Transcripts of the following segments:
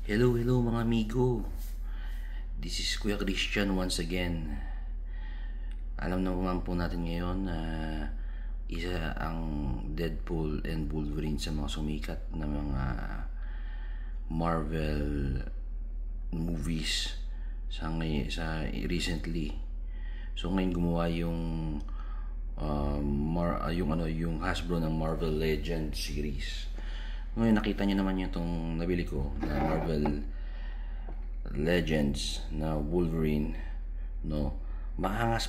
Hello, hello mga amigo. This is Kuya Christian once again. Alam naman po natin ngayon na isa ang Deadpool and Wolverine sa mga sumikat na mga Marvel movies sa recently. So ngayon gumawa yung Hasbro ng Marvel Legends series. Ngayon nakita niyo naman yung itong nabili ko na Marvel Legends na Wolverine, no. Maangas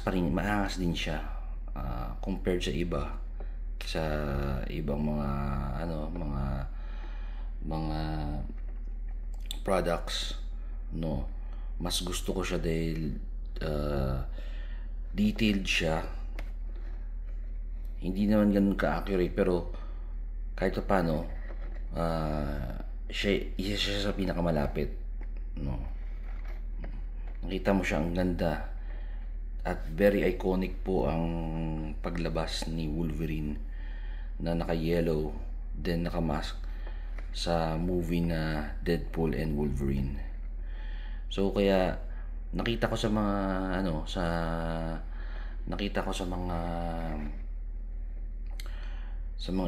din siya compared sa ibang mga products, no. Mas gusto ko siya dahil detailed siya. Hindi naman ganun ka-accurate pero kahit paano isa siya sa pinakamalapit, no. Nakita mo siya, ang ganda at very iconic po ang paglabas ni Wolverine na naka-yellow then naka-mask sa movie na Deadpool and Wolverine. So kaya nakita ko sa mga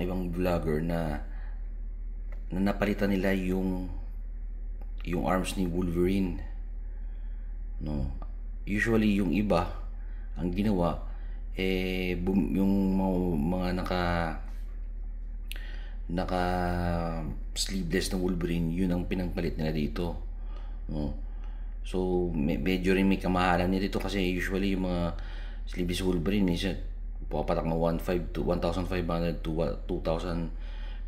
ibang vlogger na napalitan nila yung arms ni Wolverine, no. Usually yung iba ang ginawa yung mga naka sleeveless na Wolverine, yun ang pinangpalit nila dito, no. So medyo rin may kamahalan nila dito kasi usually yung mga sleeveless Wolverine minsan pumapatak na 1,500 to 2,000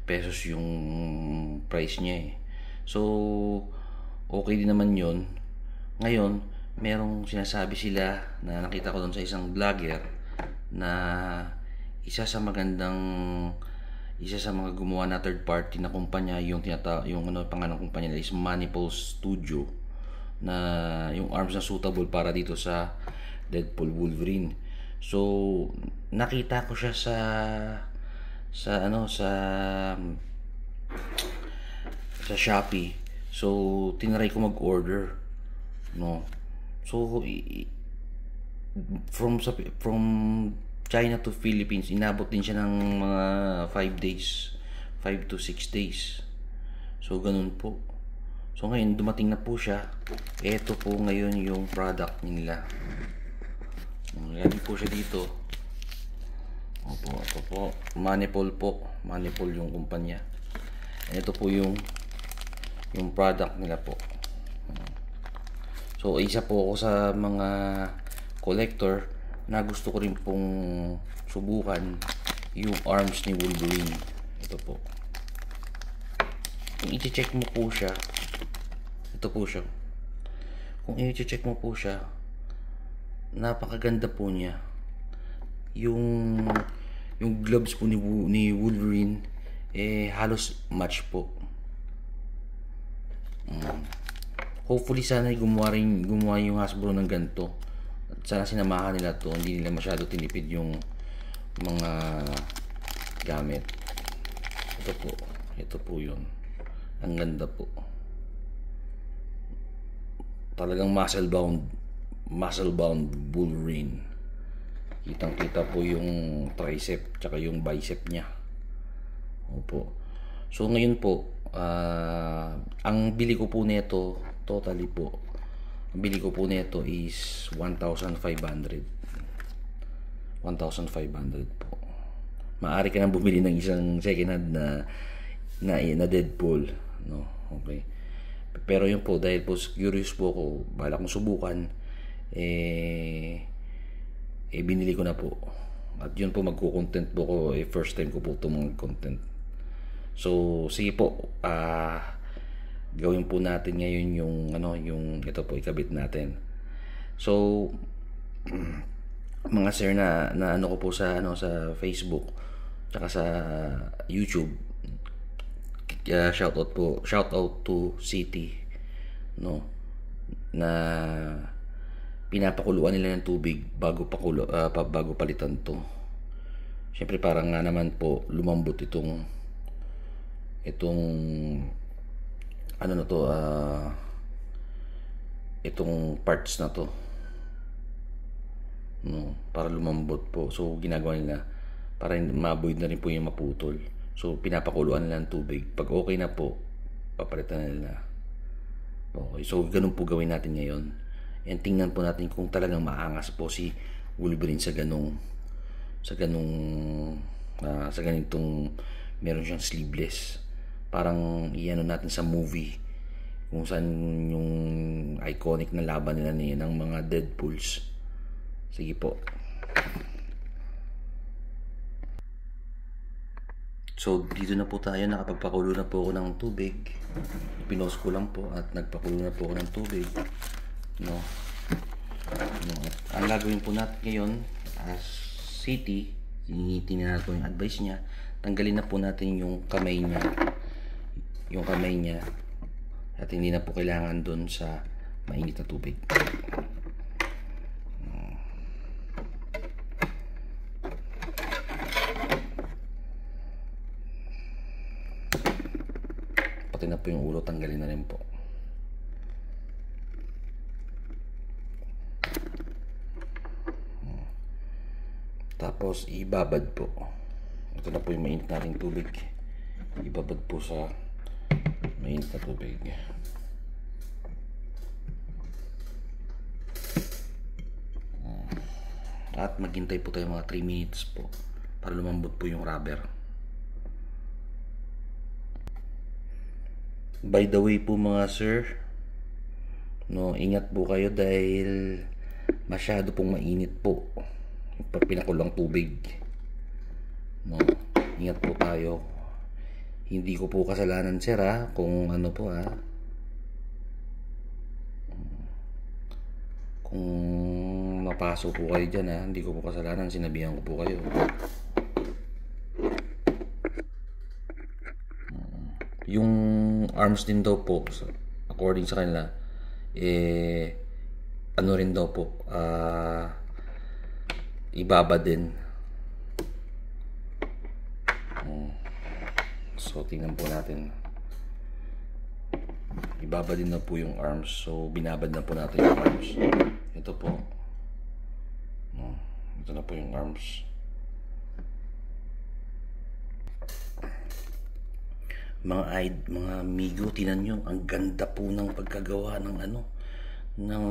pesos yung price niya eh. So okay din naman yun. Ngayon merong sinasabi sila na nakita ko doon sa isang vlogger na isa sa mga gumawa na third party na kumpanya, pangalan ng kumpanya nila is Manipul Studio, na yung arms na suitable para dito sa Deadpool Wolverine. So nakita ko siya sa Shopee. So tinry ko mag-order, no. So from China to Philippines, inabot din siya ng mga 5 to 6 days. So ganun po. So ngayon dumating na po siya. Ito po ngayon yung product nila. Galing po siya dito. Opo, ito po. Manipul yung kumpanya. Ito po yung product nila po. So isa po ako sa mga collector na gusto ko rin pong subukan yung arms ni Wolverine. Ito po. Kung i-check mo po siya, ito po siya. Kung i-check mo po siya, napakaganda po niya. Yung gloves po ni Wolverine halos match po. Hopefully sana gumawa yung Hasbro ng ganito. At sana sinamahan nila to, hindi nila masyado tinipid yung mga gamit. Ito po yun. Ang ganda po. Talagang muscle bound Wolverine. Kitang kita po yung tricep tsaka yung bicep niya. Opo. So ngayon po ang bili ko po nito totally po, ang bili ko po nito is 1,500 po. Maaari ka nang bumili ng isang second hand na Deadpool, no. Okay. Pero yun po, dahil po curious po ako, balak kong subukan, binili ko na po. At yun po, magko-content po ko, first time ko po itong content. So sige po, gawin po natin ngayon yung ito po, ikabit natin. So mga sir na ano ko po sa Facebook tsaka sa YouTube, shout out to City, no, na pinapakuluan nila ng tubig bago palitan to. Siyempre parang nga naman po lumambot itong ano na to, itong parts na to, no, para lumambot po. So ginagawa nila para ma-avoid na rin po yung maputol. So pinapakuluan nila ng tubig. Pag okay na po, papalitan na nila. Okay, so ganun po gawin natin ngayon. And tingnan po natin kung talagang maangas po si Wolverine sa ganitong meron siyang sleeveless. Parang iano natin sa movie kung saan yung iconic na laban nila ng mga Deadpools. Sige po. So dito na po tayo, nakapagpakulo na po ako ng tubig. Pinost ko lang po at nagpakulo na po ako ng tubig. No. Ang gagawin po natin ngayon as city, tingnan natin yung advice niya. Tanggalin na po natin yung kamay niya. At hindi na po kailangan doon sa mainit na tubig. Pati na po yung ulo, tanggalin na rin po. Tapos ibabad po. Ito na po yung mainit nating tubig. Ibabad po sa mainit na tubig. At maghintay po tayo mga 3 minutes po para lumambot po yung rubber. By the way po mga sir, no, ingat po kayo dahil masyado pong mainit po yung pinakulang tubig. No, ingat po tayo. Hindi ko po kasalanan sir kung ano po kung mapasok po kayo dyan hindi ko po kasalanan, sinabihan ko po kayo. Yung arms din daw po, according sa kanila, ano rin daw po, ibaba din. So tingnan po natin. Ibaba din na po yung arms. So binabad na po natin yung arms. Ito po. No, ito na po yung arms. Mga amigo, tinan nyo, ang ganda po ng pagkagawa ng ng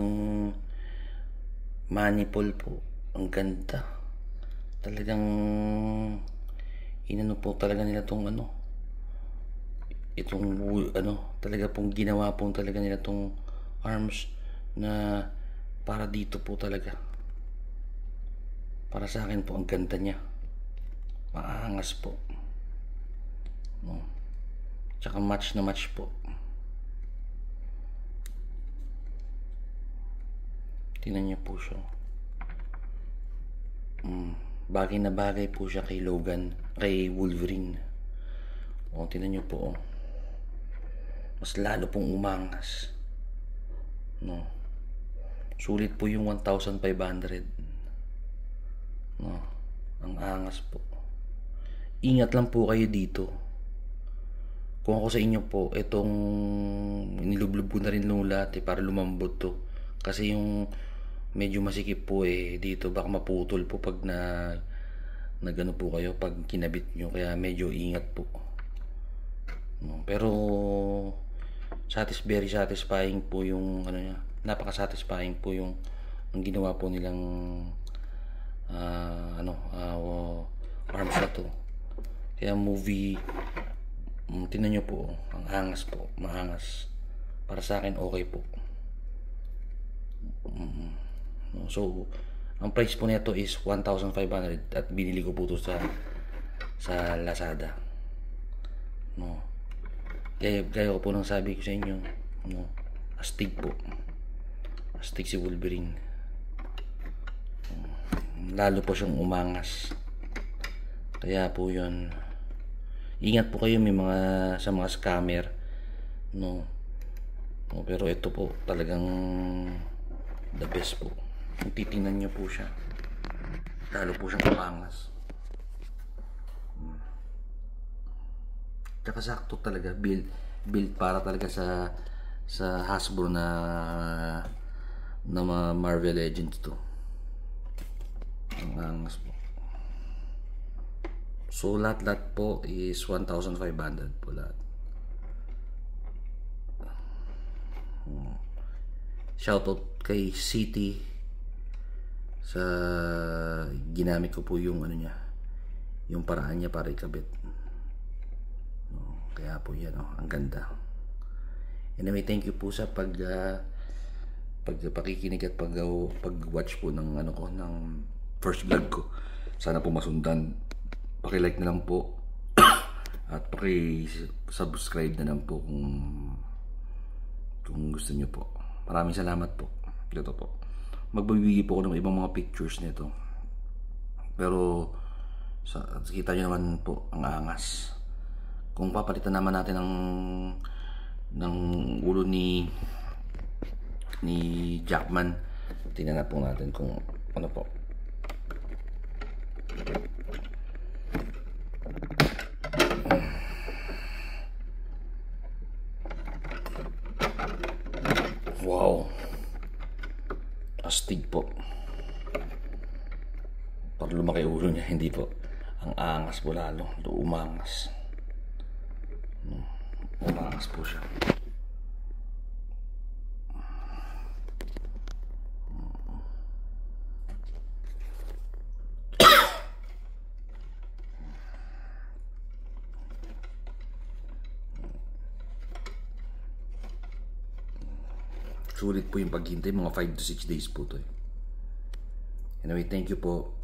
maniple po. Ang ganda. Talagang inano po talaga nila tong talaga pong ginawa po talaga nila tong arms na para dito po talaga. Para sa akin po, ang ganda niya. Maangas po. No. Tsaka match na match po. Tingnan niyo po siya. Bagay na bagay po siya kay Logan, kay Wolverine. Tingnan niyo po. Mas lalo pong umangas. No. Sulit po yung 1,500. No. Ang angas po. Ingat lang po kayo dito. Kung ako sa inyo po, itong nilublob ko na rin lahat para lumambot to. Kasi yung medyo masikip po dito, baka maputol po pag nagano po kayo, pag kinabit nyo. Kaya medyo ingat po. No, pero very satisfying po yung niya. Napaka-satisfying po yung ang ginawa po nilang arms na to. Kaya movie, tingnan nyo po, ang angas po, maangas. Para sa akin okay po. So ang price po nito is 1,500 at binili ko po to sa Lazada. No. Gaya ko po nang sabi ko sa inyo, no, astig po. Astig si Wolverine. Lalo po siyang umangas. Kaya po 'yon. Ingat po kayo sa mga scammer, no. Pero ito po talagang the best po. Kung titingnan niyo po siya, lalo po siyang umangas. Tsaka sakto talaga, built para talaga sa Hasbro na Marvel Legends to. Ang angas po. So lahat po is 1,500 po lahat. Shoutout kay City sa ginamit ko po yung ano niya, yung paraan niya para ikabit. Kaya po yan, ang ganda. Anyway, thank you po sa pakikinig at pag-watch po ng ano ko, ng first vlog ko. Sana po masundan. Paki-like na lang po at paki-subscribe na lang po kung gusto niyo po. Maraming salamat po. Ito po. Magbibigay po ako ng ibang mga pictures nito. Pero kita niyo naman po ang angas. Kung papalitan naman natin ng ulo ni Jackman, tingnan na po natin kung ano po. Wow, astig po. Para lumaki ulo niya, hindi po. Ang angas po lalo, umangas. Umangas po siya. Sulit po yung paghintay, mga 5 to 6 days po to. Anyway, thank you po.